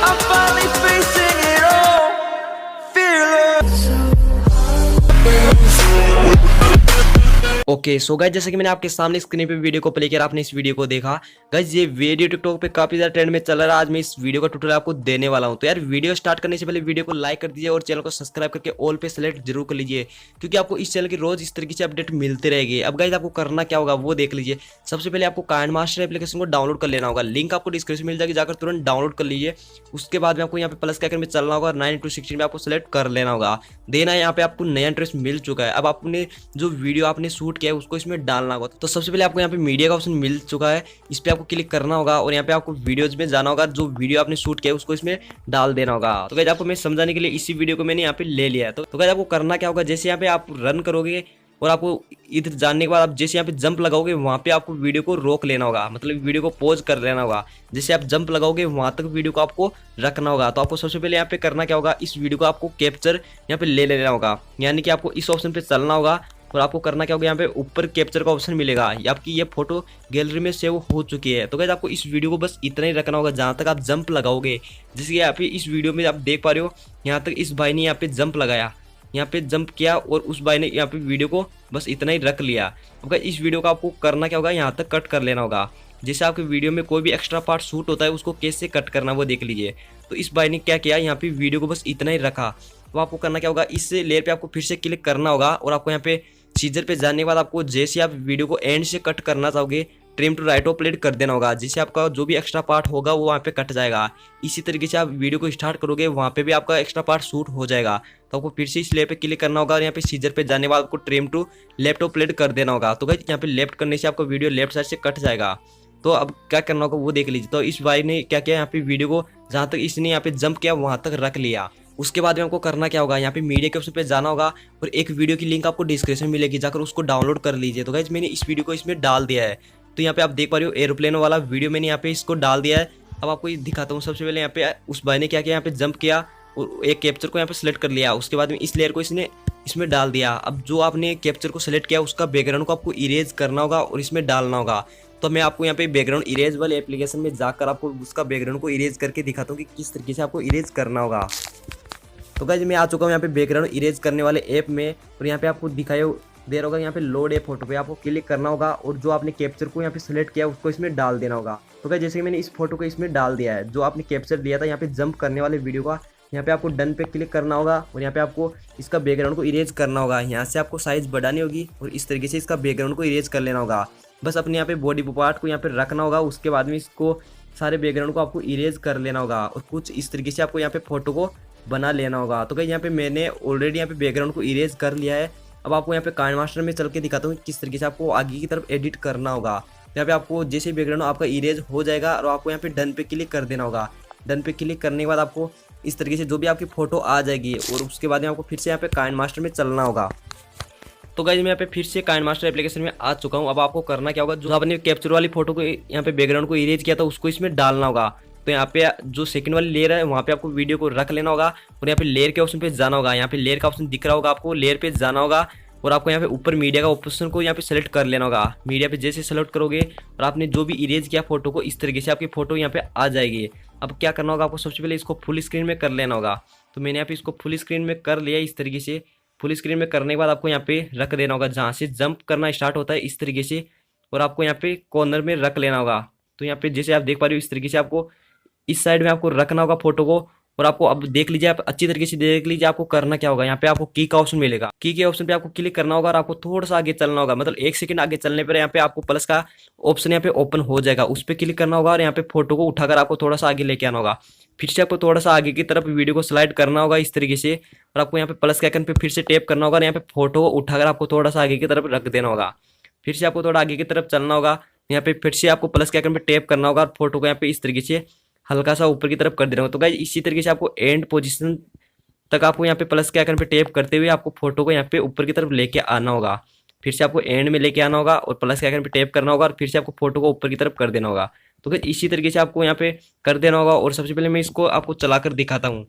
I'm finally facing it all, fearless. Okay so guys, जैसे कि मैंने आपके सामने स्क्रीन पे वीडियो को प्ले किया, आपने इस वीडियो को देखा। गाइज ये वीडियो टिकटॉक पे काफी ज्यादा ट्रेंड में चल रहा है। आज मैं इस वीडियो का ट्यूटोरियल आपको देने वाला हूं। तो यार वीडियो स्टार्ट करने से पहले वीडियो को लाइक कर दीजिए और चैनल को सब्सक्राइब करके ऑल पे सेलेक्ट जरूर कर लीजिए, क्योंकि आपको इस चैनल की रोज इस तरीके से अपडेट मिलते रहेगी। अब गाइज आपको करना क्या होगा वो देख लीजिए। सबसे पहले आपको काइंडमास्टर एप्लीकेशन को डाउनलोड कर लेना होगा। लिंक आपको डिस्क्रिप्शन में मिल जाएगी, जाकर तुरंत डाउनलोड कर लीजिए। उसके बाद में आपको यहाँ पे प्लस के आइकन में चलना होगा, 9:16 में आपको सेलेक्ट कर लेना होगा। देना है यहाँ पे आपको नया इंटरेस्ट मिल चुका है। अब आपने जो वीडियो आपने शूट किया है उसको इसमें डालना होगा। तो सबसे पहले आपको यहाँ पे मीडिया का ऑप्शन मिल चुका है, इस पे आपको क्लिक करना होगा और यहाँ पे आपको वीडियोज में जाना होगा। जो वीडियो आपने शूट किया है उसको इसमें डाल देना होगा। तो गाइस आपको मैं समझाने के लिए इसी वीडियो को मैंने यहाँ पे ले लिया है। तो गाइस आपको करना क्या होगा, जैसे यहाँ पे आप रन करोगे और आपको इधर जानने के बाद आप जैसे यहाँ पे जंप लगाओगे वहाँ पे आपको वीडियो को रोक लेना होगा, मतलब वीडियो को पॉज कर लेना होगा। जैसे आप जंप लगाओगे वहाँ तक वीडियो को आपको रखना होगा। तो आपको सबसे पहले यहाँ पे करना क्या होगा, इस वीडियो को आपको कैप्चर यहाँ पे ले लेना होगा, यानी कि आपको इस ऑप्शन पे चलना होगा और आपको करना क्या होगा, यहाँ पे ऊपर कैप्चर का ऑप्शन मिलेगा। आपकी ये फोटो गैलरी में सेव हो चुकी है। तो गाइस आपको इस वीडियो को बस इतना ही रखना होगा जहाँ तक आप जंप लगाओगे। जैसे कि यहाँ पे इस वीडियो में आप देख पा रहे हो, यहाँ तक इस भाई ने यहाँ पे जंप लगाया, यहाँ पे जंप किया और उस भाई ने यहाँ पे वीडियो को बस इतना ही रख लिया। अब इस वीडियो को आपको करना क्या होगा, यहाँ तक कट कर लेना होगा। जैसे आपके वीडियो में कोई भी एक्स्ट्रा पार्ट शूट होता है उसको कैसे कट करना वो देख लीजिए। तो इस भाई ने क्या किया, यहाँ पे वीडियो को बस इतना ही रखा। तो आपको करना क्या होगा, इस लेयर पे आपको फिर से क्लिक करना होगा और आपको यहाँ पे सीजर पे जाने के बाद आपको जैसे आप वीडियो को एंड से कट करना चाहोगे, ट्रिम टू राइट ऑपलेट कर देना होगा। जिससे आपका जो भी एक्स्ट्रा पार्ट होगा वो वहाँ पे कट जाएगा। इसी तरीके से आप वीडियो को स्टार्ट करोगे वहाँ पे भी आपका एक्स्ट्रा पार्ट शूट हो जाएगा। तो आपको फिर से इस लेयर पे क्लिक करना होगा और यहाँ पे सीजर पे जाने के बाद आपको ट्रिम टू लेफ्ट ऑपलेट कर देना होगा। तो गाइस यहाँ पे लेफ्ट करने से आपका वीडियो लेफ्ट साइड से कट जाएगा। तो अब क्या करना होगा वो देख लीजिए। तो इस भाई ने क्या किया, यहाँ पे वीडियो को जहाँ तक इसने यहाँ पे जंप किया वहाँ तक रख लिया। उसके बाद में आपको करना क्या होगा, यहाँ पे मीडिया के ऑप्शन पे जाना होगा और एक वीडियो की लिंक आपको डिस्क्रिप्शन में मिलेगी, जाकर उसको डाउनलोड कर लीजिए। तो गाइस मैंने इस वीडियो को इसमें डाल दिया है। तो यहाँ पे आप देख पा रहे हो एरोप्लेन वाला वीडियो मैंने यहाँ पे इसको डाल दिया है। अब आपको ये दिखाता हूँ। सबसे पहले यहाँ पे उस भाई ने क्या किया, यहाँ पे जंप किया और एक कैप्चर को यहाँ पे सिलेक्ट कर लिया। उसके बाद में इस लेयर को इसने इसमें डाल दिया। अब जो आपने कैप्चर को सिलेक्ट किया उसका बैकग्राउंड को आपको इरेज करना होगा और इसमें डालना होगा। तो मैं आपको यहाँ पे बैकग्राउंड इरेज वाले एप्लीकेशन में जाकर आपको उसका बैकग्राउंड को इरेज करके दिखाता हूँ कि किस तरीके से आपको इरेज करना होगा। तो गाइस मैं आ चुका हूँ यहाँ पे बैकग्राउंड इरेज करने वाले ऐप में और यहाँ पे आपको दिखाई दे रहा होगा, यहाँ पे लोड ए फोटो पे आपको क्लिक करना होगा और जो आपने कैप्चर को यहाँ पे सिलेक्ट किया उसको इसमें डाल देना होगा। तो गाइस जैसे कि मैंने इस फोटो को इसमें डाल दिया है, जो आपने कैप्चर दिया था यहाँ पे जंप करने वाले वीडियो का, यहाँ पे आपको डन पे क्लिक करना होगा और यहाँ पे आपको इसका बैकग्राउंड को इरेज करना होगा। यहाँ से आपको साइज बढ़ानी होगी और इस तरीके से इसका बैकग्राउंड को इरेज कर लेना होगा। बस अपने यहाँ पे बॉडी पार्ट को यहाँ पे रखना होगा। उसके बाद में इसको सारे बैकग्राउंड को आपको इरेज कर लेना होगा और कुछ इस तरीके से आपको यहाँ पे फोटो को बना लेना होगा। तो गाइस यहाँ पे मैंने ऑलरेडी यहाँ पे बैकग्राउंड को इरेज कर लिया है। अब आपको यहाँ पे काइंडमास्टर में चल के दिखाता हूँ किस तरीके से आपको आगे की तरफ एडिट करना होगा। यहाँ पे आपको जैसे बैकग्राउंड आपका इरेज हो जाएगा और आपको यहाँ पे डन पे क्लिक कर देना होगा। डन पे क्लिक करने के बाद आपको इस तरीके से जो भी आपकी फोटो आ जाएगी और उसके बाद में आपको फिर से यहाँ पे काइंडमास्टर में चलना होगा। तो गाइस मैं यहाँ पे फिर से काइंडमास्टर एप्लीकेशन में आ चुका हूँ। अब आपको करना क्या होगा, जो आपने कैप्चर वाली फोटो को यहाँ पे बैकग्राउंड को इरेज किया था उसको इसमें डालना होगा। तो यहाँ पे जो सेकंड वाली लेयर है वहाँ पे आपको वीडियो को रख लेना होगा और यहाँ पे लेयर के ऑप्शन पे जाना होगा। यहाँ पे लेयर का ऑप्शन दिख रहा होगा, आपको लेयर पे जाना होगा और आपको यहाँ पे ऊपर मीडिया का ऑप्शन को यहाँ पे सेलेक्ट कर लेना होगा। मीडिया पे जैसे सेलेक्ट करोगे और आपने जो भी इरेज किया फोटो को, इस तरीके से आपकी फोटो यहाँ पे आ जाएगी। अब क्या करना होगा, आपको सबसे पहले इसको फुल स्क्रीन में कर लेना होगा। तो मैंने यहाँ पे इसको फुल स्क्रीन में कर लिया। इस तरीके से फुल स्क्रीन में करने के बाद आपको यहाँ पे रख देना होगा जहाँ से जंप करना स्टार्ट होता है, इस तरीके से, और आपको यहाँ पे कॉर्नर में रख लेना होगा। तो यहाँ पे जैसे आप देख पा रहे हो इस तरीके से आपको इस साइड में आपको रखना होगा फोटो को। और आपको अब देख लीजिए, आप अच्छी तरीके से देख लीजिए आपको करना क्या होगा। यहाँ पे आपको की का ऑप्शन मिलेगा, की के ऑप्शन पे आपको क्लिक करना होगा और आपको थोड़ा सा आगे चलना होगा, मतलब 1 सेकंड आगे चलने पर यहाँ पे आपको प्लस का ऑप्शन यहाँ पे ओपन हो जाएगा। उस पर क्लिक करना होगा और यहाँ पे फोटो को उठाकर आपको थोड़ा सा आगे लेके आना होगा। फिर से आपको थोड़ा सा आगे की तरफ वीडियो को स्लाइड करना होगा इस तरीके से और आपको यहाँ पे प्लस के आइकन पे फिर से टैप करना होगा और यहाँ पे फोटो को उठाकर आपको थोड़ा सा आगे की तरफ रख देना होगा। फिर से आपको थोड़ा आगे की तरफ चलना होगा, यहाँ पे फिर से आपको प्लस के आइकन पे टैप करना होगा और फोटो को यहाँ पे इस तरीके से हल्का सा ऊपर की तरफ कर देना होगा। तो गाइस इसी तरीके से आपको एंड पोजीशन तक आपको यहाँ पे प्लस के आइकन पे टैप करते हुए आपको फोटो को यहाँ पे ऊपर की तरफ लेके आना होगा। फिर से आपको एंड में लेके आना होगा और प्लस के आइकन पे टैप करना होगा और फिर से आपको फोटो को ऊपर की तरफ कर देना होगा। तो गाइस इसी तरीके से आपको यहाँ पे कर देना होगा। और सबसे पहले मैं इसको आपको चलाकर दिखाता हूँ।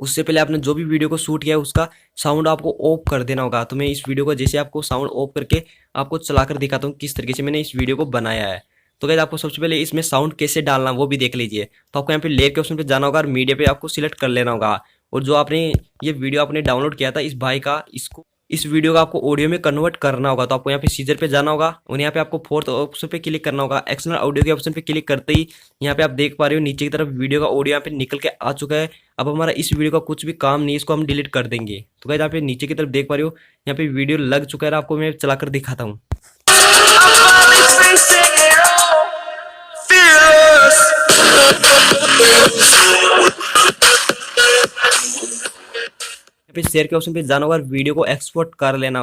उससे पहले आपने जो भी वीडियो को शूट किया है उसका साउंड आपको ऑफ कर देना होगा। तो मैं इस वीडियो को जैसे आपको साउंड ऑफ करके आपको चलाकर दिखाता हूँ किस तरीके से मैंने इस वीडियो को बनाया है। तो गाइस आपको सबसे पहले इसमें साउंड कैसे डालना वो भी देख लीजिए। तो आपको यहाँ पे लेयर के ऑप्शन पे जाना होगा और मीडिया पे आपको सिलेक्ट कर लेना होगा। और जो आपने ये वीडियो आपने डाउनलोड किया था इस भाई का, इसको इस वीडियो का आपको ऑडियो में कन्वर्ट करना होगा। तो आपको यहाँ पे सीजर पे जाना होगा और यहाँ पे आपको फोर्थ ऑप्शन पे क्लिक करना होगा। एक्सटर्नल ऑडियो के ऑप्शन पे क्लिक करते ही यहाँ पे आप देख पा रहे हो नीचे की तरफ वीडियो का ऑडियो यहाँ पे निकल के आ चुका है। अब हमारा इस वीडियो का कुछ भी काम नहीं है, इसको हम डिलीट कर देंगे। तो गाइस यहाँ पे नीचे की तरफ देख पा रहे हो यहाँ पे वीडियो लग चुका है। आपको मैं चलाकर दिखाता हूँ। I'm finally facing it all. Fearless. यहाँ पे शेयर के ऑप्शन पे जाना होगा और वीडियो को एक्सपोर्ट कर लेना होगा।